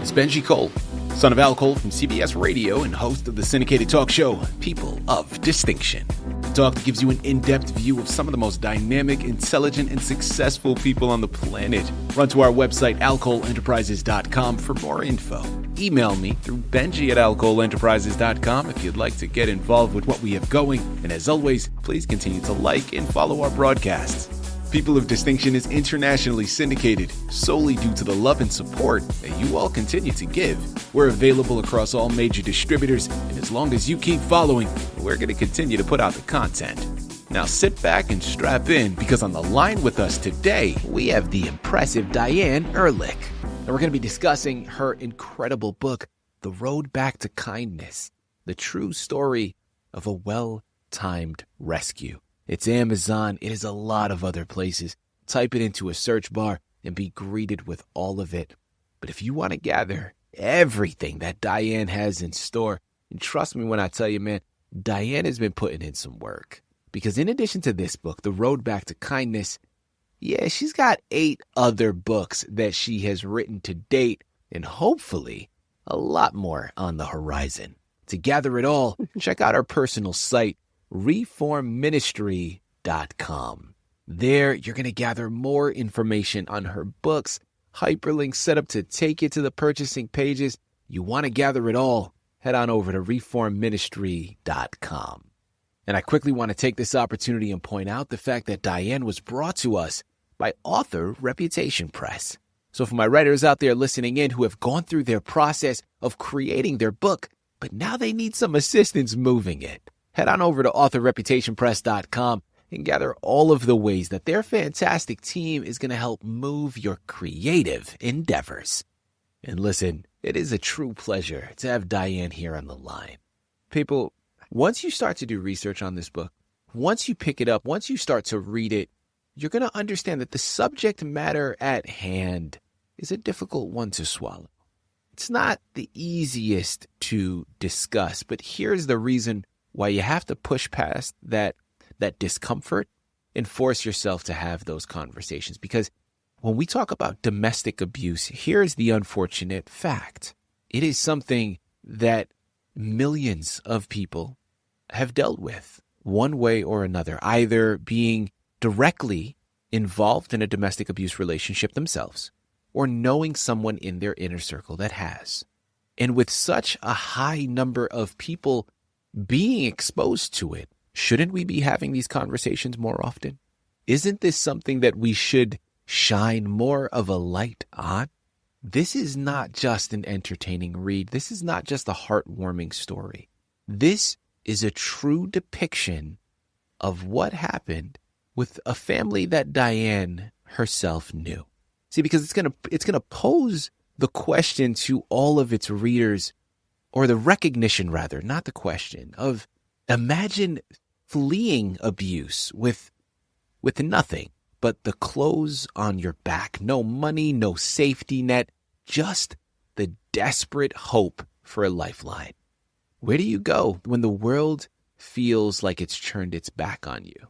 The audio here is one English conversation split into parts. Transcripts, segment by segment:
It's Benji Cole, son of Al Cole from CBS Radio and host of the syndicated talk show, People of Distinction. The talk that gives you an in-depth view of some of the most dynamic, intelligent, and successful people on the planet. Run to our website, alcoleenterprises.com for more info. Email me through benji@alcoleenterprises.com if you'd like to get involved with what we have going. And as always, please continue to like and follow our broadcasts. People of Distinction is internationally syndicated solely due to the love and support that you all continue to give. We're available across all major distributors, and as long as you keep following, we're going to continue to put out the content. Now sit back and strap in, because on the line with us today, we have the impressive Diane Ehrlich. And we're going to be discussing her incredible book, The Road Back to Kindness, the true story of a well-timed rescue. It's Amazon. It is a lot of other places. Type it into a search bar and be greeted with all of it. But if you want to gather everything that Diane has in store, and trust me when I tell you, man, Diane has been putting in some work. Because in addition to this book, The Road Back to Kindness, yeah, she's got 8 other books that she has written to date, and hopefully a lot more on the horizon. To gather it all, check out our personal site, reformministry.com. There, you're going to gather more information on her books, hyperlinks set up to take you to the purchasing pages. You want to gather it all, head on over to reformministry.com. And I quickly want to take this opportunity and point out the fact that Diane was brought to us by Author Reputation Press. So for my writers out there listening in who have gone through their process of creating their book, but now they need some assistance moving it, head on over to authorreputationpress.com and gather all of the ways that their fantastic team is going to help move your creative endeavors. And listen, it is a true pleasure to have Diane here on the line. People, once you start to do research on this book, once you pick it up, once you start to read it, you're going to understand that the subject matter at hand is a difficult one to swallow. It's not the easiest to discuss, but here's the reason why you have to push past that discomfort and force yourself to have those conversations. Because when we talk about domestic abuse, here's the unfortunate fact. It is something that millions of people have dealt with one way or another, either being directly involved in a domestic abuse relationship themselves or knowing someone in their inner circle that has. And with such a high number of people being exposed to it, shouldn't we be having these conversations more often? Isn't this something that we should shine more of a light on? This is not just an entertaining read. This is not just a heartwarming story. This is a true depiction of what happened with a family that Diane herself knew. See, because it's gonna pose the question to all of its readers, or the recognition rather, not the question, of imagine fleeing abuse with nothing but the clothes on your back, no money, no safety net, just the desperate hope for a lifeline. Where do you go when the world feels like it's turned its back on you?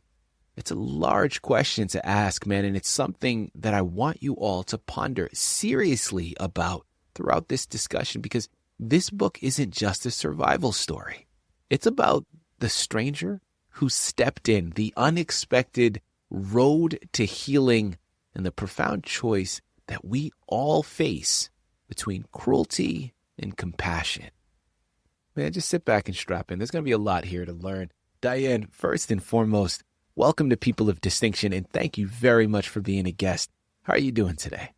It's a large question to ask, man, and it's something that I want you all to ponder seriously about throughout this discussion, because this book isn't just a survival story. It's about the stranger who stepped in, the unexpected road to healing, and the profound choice that we all face between cruelty and compassion. Man, just sit back and strap in. There's going to be a lot here to learn. Diane, first and foremost, welcome to People of Distinction, and thank you very much for being a guest. How are you doing today?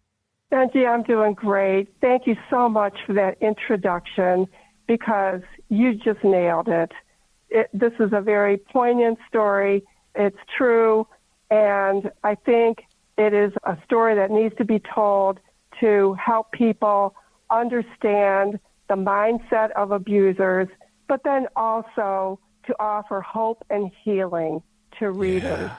Benji, I'm doing great. Thank you so much for that introduction, because you just nailed it. This is a very poignant story. It's true, and I think it is a story that needs to be told to help people understand the mindset of abusers, but then also to offer hope and healing to readers.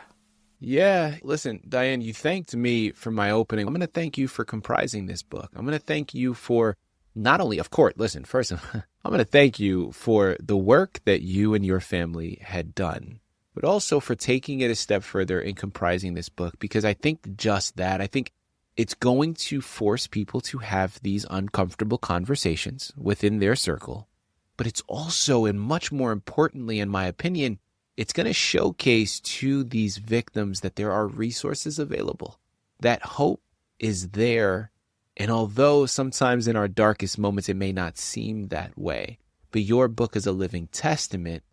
Yeah. Listen, Diane, you thanked me for my opening. I'm going to thank you for comprising this book. I'm going to thank you for not only, of course, listen, first, I'm going to thank you for the work that you and your family had done, but also for taking it a step further in comprising this book, because I think just that, I think It's going to force people to have these uncomfortable conversations within their circle. But it's also, and much more importantly, in my opinion, it's going to showcase to these victims that there are resources available, that hope is there. And although sometimes in our darkest moments it may not seem that way, but your book is a living testament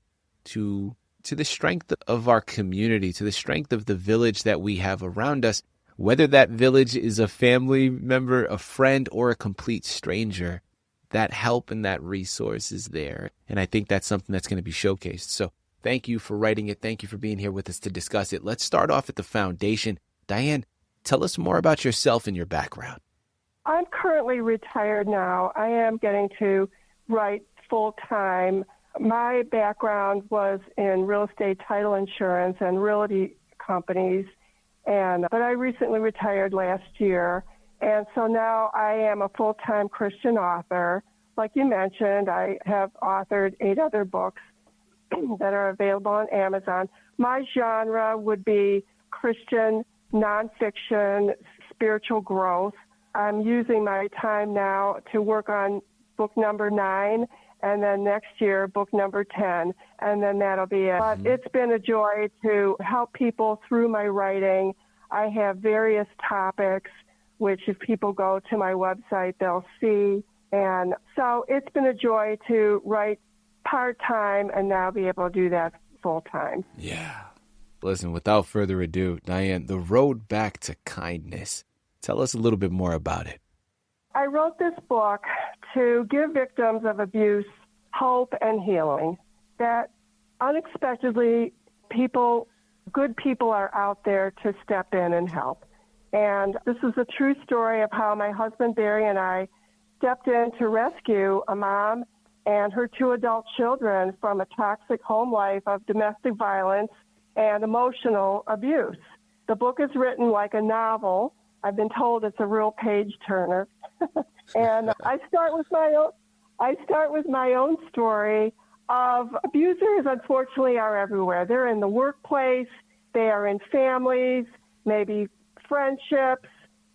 to the strength of our community, to the strength of the village that we have around us, whether that village is a family member, a friend, or a complete stranger. That help and that resource is there. And I think that's something that's going to be showcased. So thank you for writing it. Thank you for being here with us to discuss it. Let's start off at the foundation. Diane, tell us more about yourself and your background. I'm currently retired now. I am getting to write full-time. My background was in real estate title insurance and realty companies, but I recently retired last year. And so now I am a full-time Christian author. Like you mentioned, I have authored 8 other books that are available on Amazon. My genre would be Christian nonfiction, spiritual growth. I'm using my time now to work on book number 9, and then next year, book number 10, and then that'll be it. But it's been a joy to help people through my writing. I have various topics, which if people go to my website, they'll see. And so it's been a joy to write part-time and now be able to do that full-time. Yeah. Listen, without further ado, Diane, the road back to kindness. Tell us a little bit more about it. I wrote this book to give victims of abuse hope and healing, that unexpectedly good people are out there to step in and help. And this is a true story of how my husband Barry and I stepped in to rescue a mom and her 2 adult children from a toxic home life of domestic violence and emotional abuse. The book is written like a novel. I've been told it's a real page turner. And I start with my own story of abusers. Unfortunately, are everywhere. They're in the workplace. They are in families, maybe friendships,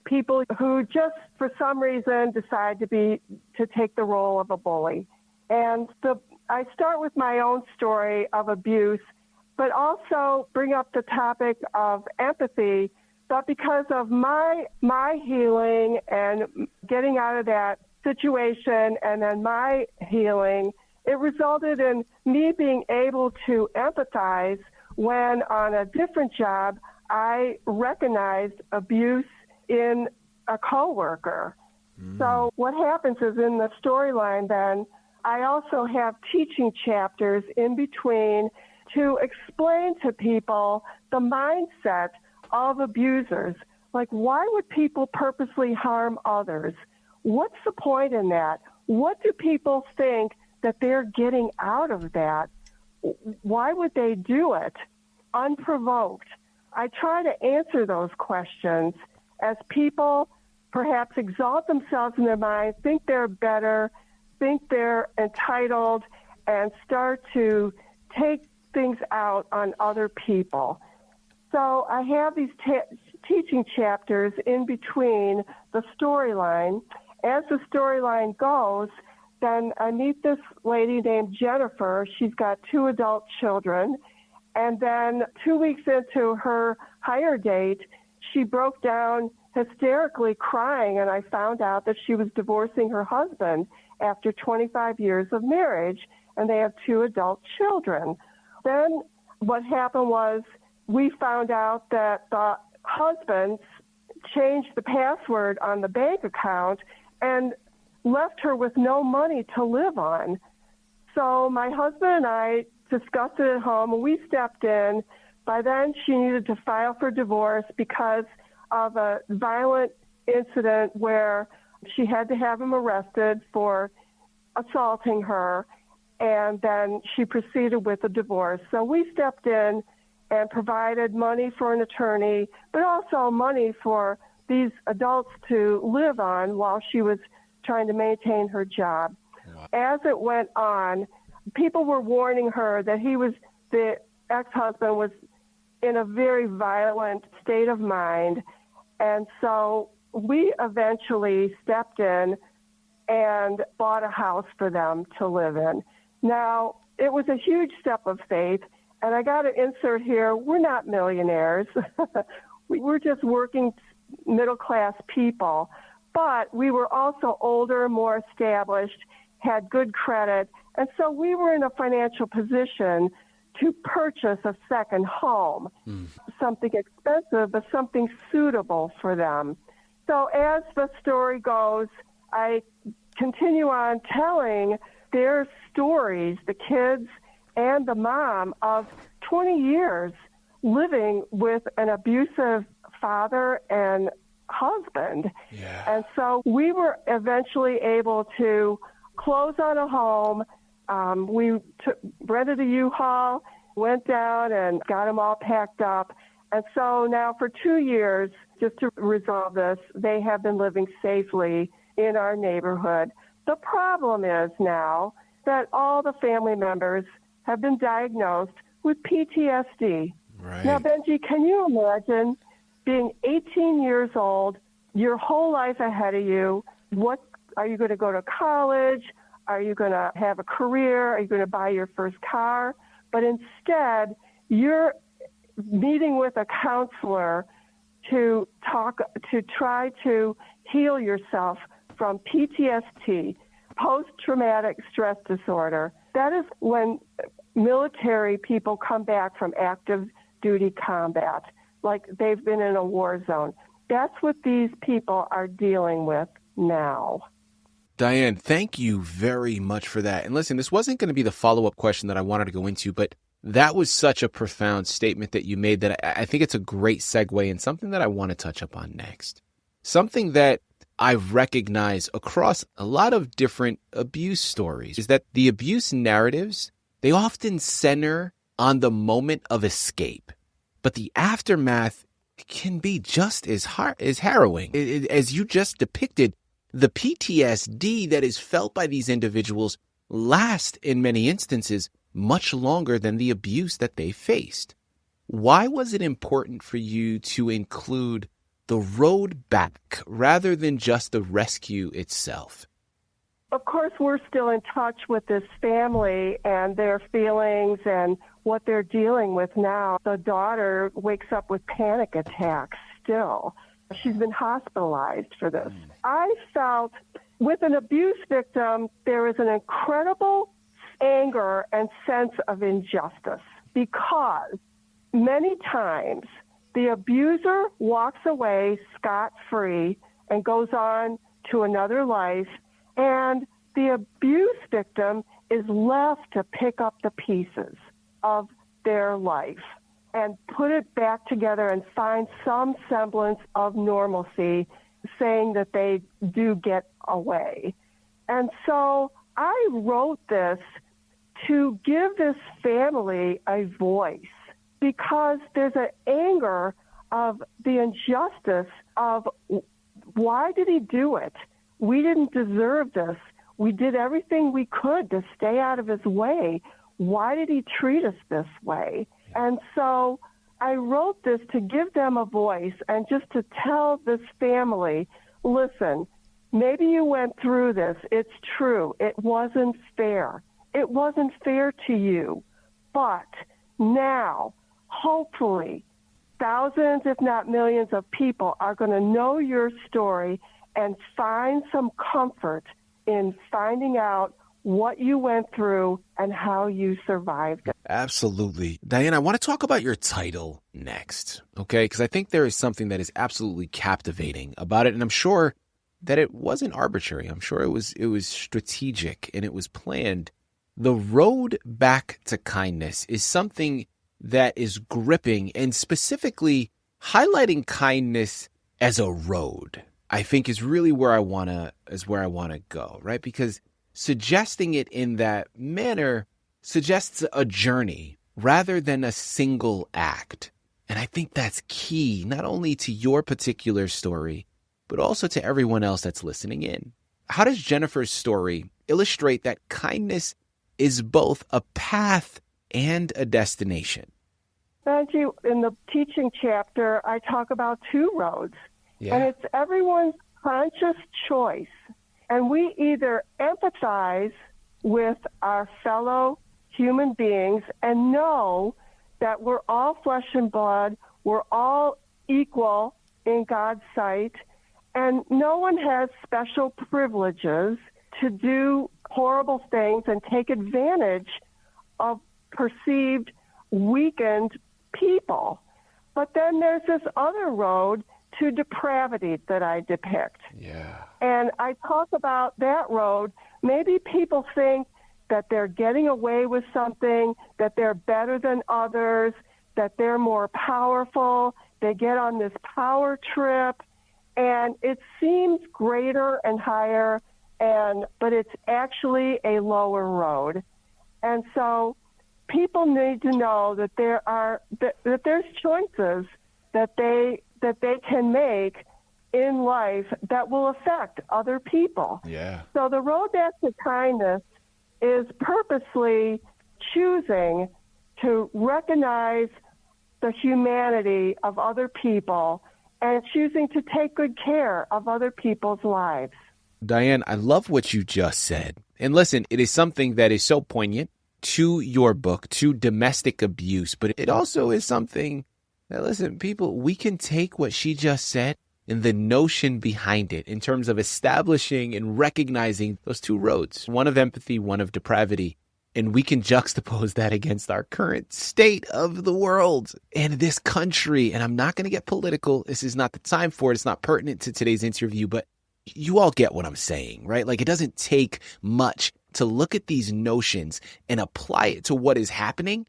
people who just for some reason decide to take the role of a bully. And I start with my own story of abuse, but also bring up the topic of empathy. But because of my healing and getting out of that situation and then my healing, it resulted in me being able to empathize when on a different job I recognized abuse in a coworker. So what happens is in the storyline then, I also have teaching chapters in between to explain to people the mindset of abusers. Like, why would people purposely harm others? What's the point in that? What do people think that they're getting out of that? Why would they do it unprovoked? I try to answer those questions as people perhaps exalt themselves in their mind, think they're better, think they're entitled, and start to take things out on other people. So I have these teaching chapters in between the storyline. As the storyline goes, then I meet this lady named Jennifer. She's got 2 adult children. And then 2 weeks into her hire date, she broke down hysterically crying, and I found out that she was divorcing her husband after 25 years of marriage, and they have 2 adult children. Then what happened was we found out that the husband changed the password on the bank account and left her with no money to live on. So my husband and I discussed it at home, and we stepped in. By then, she needed to file for divorce because of a violent incident where she had to have him arrested for assaulting her, and then she proceeded with a divorce. So we stepped in and provided money for an attorney, but also money for these adults to live on while she was trying to maintain her job. Wow. As it went on, people were warning her that the ex-husband was in a very violent state of mind. And so we eventually stepped in and bought a house for them to live in. Now, it was a huge step of faith, and I got to insert here, we're not millionaires. We're just working middle-class people, but we were also older, more established, had good credit, and so we were in a financial position to purchase a second home, something expensive, but something suitable for them. So as the story goes, I continue on telling their stories, the kids and the mom, of 20 years living with an abusive father and husband. Yeah. And so we were eventually able to close on a home. We rented a U-Haul, went down and got them all packed up. And so now for 2 years, just to resolve this, they have been living safely in our neighborhood. The problem is now that all the family members have been diagnosed with PTSD. Right. Now, Benji, can you imagine being 18 years old, your whole life ahead of you? What are you going to go to college? Are you going to have a career? Are you going to buy your first car? But instead, you're meeting with a counselor to try to heal yourself from PTSD, post-traumatic stress disorder. That is when military people come back from active duty combat, like they've been in a war zone. That's what these people are dealing with now. Diane, thank you very much for that. And listen, this wasn't going to be the follow-up question that I wanted to go into, but that was such a profound statement that you made that I think it's a great segue and something that I want to touch up on next. Something that I've recognized across a lot of different abuse stories is that the abuse narratives, they often center on the moment of escape, but the aftermath can be just as harrowing. As you just depicted, the PTSD that is felt by these individuals lasts in many instances much longer than the abuse that they faced. Why was it important for you to include the road back rather than just the rescue itself? Of course, we're still in touch with this family and their feelings and what they're dealing with now. The daughter wakes up with panic attacks still. She's been hospitalized for this. I felt with an abuse victim, there is an incredible anger and sense of injustice because many times the abuser walks away scot-free and goes on to another life, and the abuse victim is left to pick up the pieces of their life and put it back together and find some semblance of normalcy, saying that they do get away. And so I wrote this to give this family a voice because there's an anger of the injustice of why did he do it? We didn't deserve this. We did everything we could to stay out of his way. Why did he treat us this way? And so I wrote this to give them a voice and just to tell this family, listen, maybe you went through this. It's true. It wasn't fair. It wasn't fair to you. But now, hopefully, thousands, if not millions of people are going to know your story and find some comfort in finding out what you went through and how you survived it. Absolutely. Diane, I want to talk about your title next, okay? Because I think there is something that is absolutely captivating about it, and I'm sure that it wasn't arbitrary. I'm sure it was strategic and it was planned. The road back to kindness is something that is gripping and specifically highlighting kindness as a road, I think is really where I want to go, right? Because suggesting it in that manner suggests a journey rather than a single act. And I think that's key, not only to your particular story, but also to everyone else that's listening in. How does Jennifer's story illustrate that kindness is both a path and a destination? Benji, in the teaching chapter, I talk about two roads. And it's everyone's conscious choice. And we either empathize with our fellow human beings and know that we're all flesh and blood, we're all equal in God's sight, and no one has special privileges to do horrible things and take advantage of perceived weakened people. But then there's this other road to depravity that I depict. Yeah. And I talk about that road. Maybe people think that they're getting away with something, that they're better than others, that they're more powerful. They get on this power trip, and it seems greater and higher, but it's actually a lower road. And so people need to know that that there's choices that they can make in life that will affect other people. Yeah. So the road back to kindness is purposely choosing to recognize the humanity of other people and choosing to take good care of other people's lives. Diane, I love what you just said. And listen, it is something that is so poignant to your book, to domestic abuse, but it also is something that, listen, people, we can take what she just said and the notion behind it in terms of establishing and recognizing those two roads, one of empathy, one of depravity. And we can juxtapose that against our current state of the world and this country. And I'm not going to get political. This is not the time for it. It's not pertinent to today's interview, but you all get what I'm saying, right? Like, it doesn't take much to look at these notions and apply it to what is happening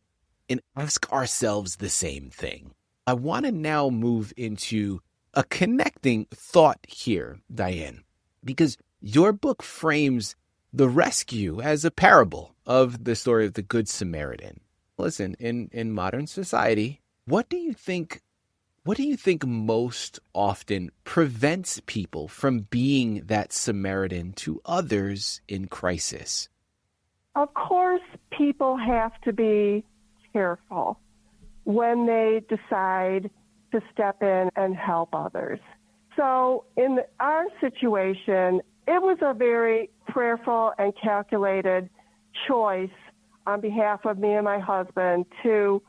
and ask ourselves the same thing. I want to now move into a connecting thought here, Diane, because your book frames the rescue as a parable of the story of the Good Samaritan. Listen, in modern society, what do you think most often prevents people from being that Samaritan to others in crisis? Of course, people have to be careful when they decide to step in and help others. So in our situation, it was a very prayerful and calculated choice on behalf of me and my husband to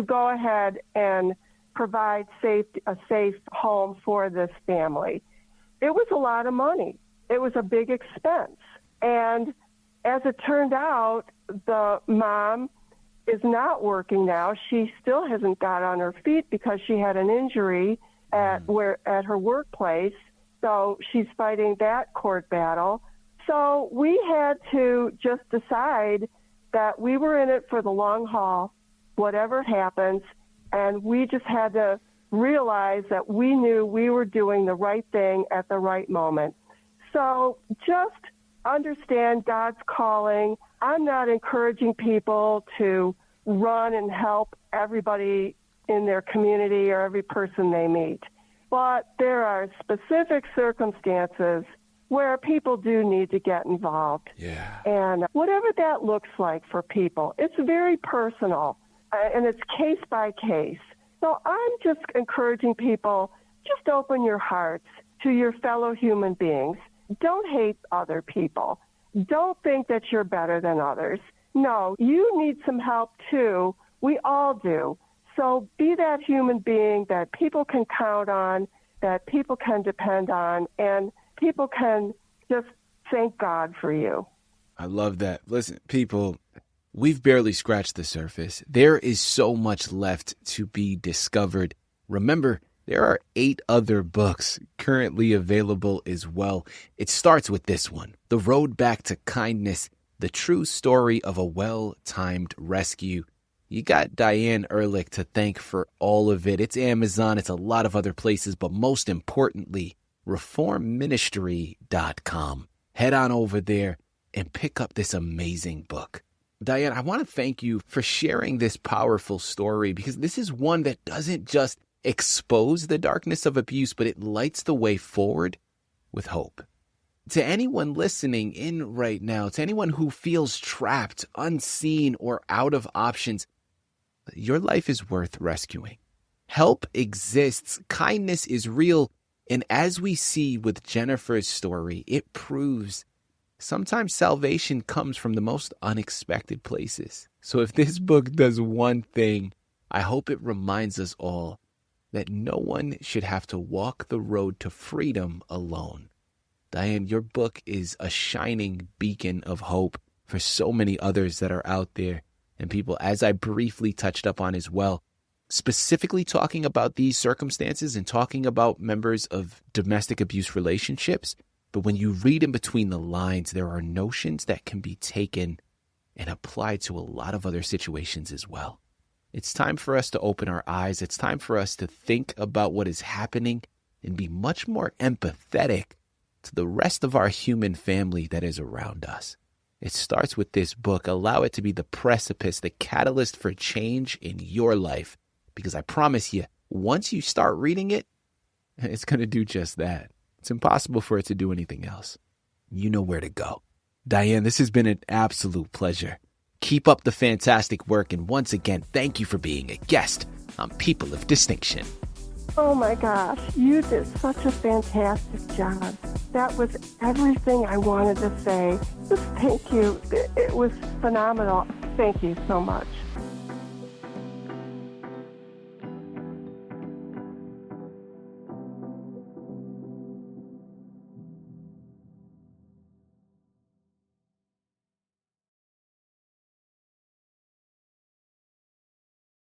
go ahead and provide a safe home for this family. It was a lot of money. It was a big expense. And as it turned out, the mom is not working now. She still hasn't got on her feet because she had an injury at her workplace. So she's fighting that court battle. So we had to just decide that we were in it for the long haul, whatever happens, and we just had to realize that we knew we were doing the right thing at the right moment. So just understand God's calling. I'm not encouraging people to run and help everybody in their community or every person they meet. But there are specific circumstances where people do need to get involved. Yeah. And whatever that looks like for people, it's very personal, and it's case by case. So I'm just encouraging people, just open your hearts to your fellow human beings. Don't hate other people. Don't think that you're better than others. No, you need some help too. We all do. So be that human being that people can count on, that people can depend on, and people can just thank God for you. I love that. Listen, people, we've barely scratched the surface. There is so much left to be discovered. Remember, there are 8 other books currently available as well. It starts with this one, The Road Back to Kindness, the true story of a well-timed rescue. You got Diane Ehrlich to thank for all of it. It's Amazon. It's a lot of other places, but most importantly, reformministry.com. Head on over there and pick up this amazing book. Diane, I want to thank you for sharing this powerful story, because this is one that doesn't just expose the darkness of abuse, but it lights the way forward with hope. To anyone listening in right now, to anyone who feels trapped, unseen, or out of options, your life is worth rescuing. Help exists. Kindness is real. And as we see with Jennifer's story, it proves sometimes salvation comes from the most unexpected places. So if this book does one thing, I hope it reminds us all that no one should have to walk the road to freedom alone. Diane, your book is a shining beacon of hope for so many others that are out there and people, as I briefly touched up on as well, specifically talking about these circumstances and talking about members of domestic abuse relationships. But when you read in between the lines, there are notions that can be taken and applied to a lot of other situations as well. It's time for us to open our eyes. It's time for us to think about what is happening and be much more empathetic to the rest of our human family that is around us. It starts with this book. Allow it to be the precipice, the catalyst for change in your life. Because I promise you, once you start reading it, it's going to do just that. It's impossible for it to do anything else. You know where to go. Diane, this has been an absolute pleasure. Keep up the fantastic work. And once again, thank you for being a guest on People of Distinction. Oh my gosh, you did such a fantastic job. That was everything I wanted to say. Just thank you. It was phenomenal. Thank you so much.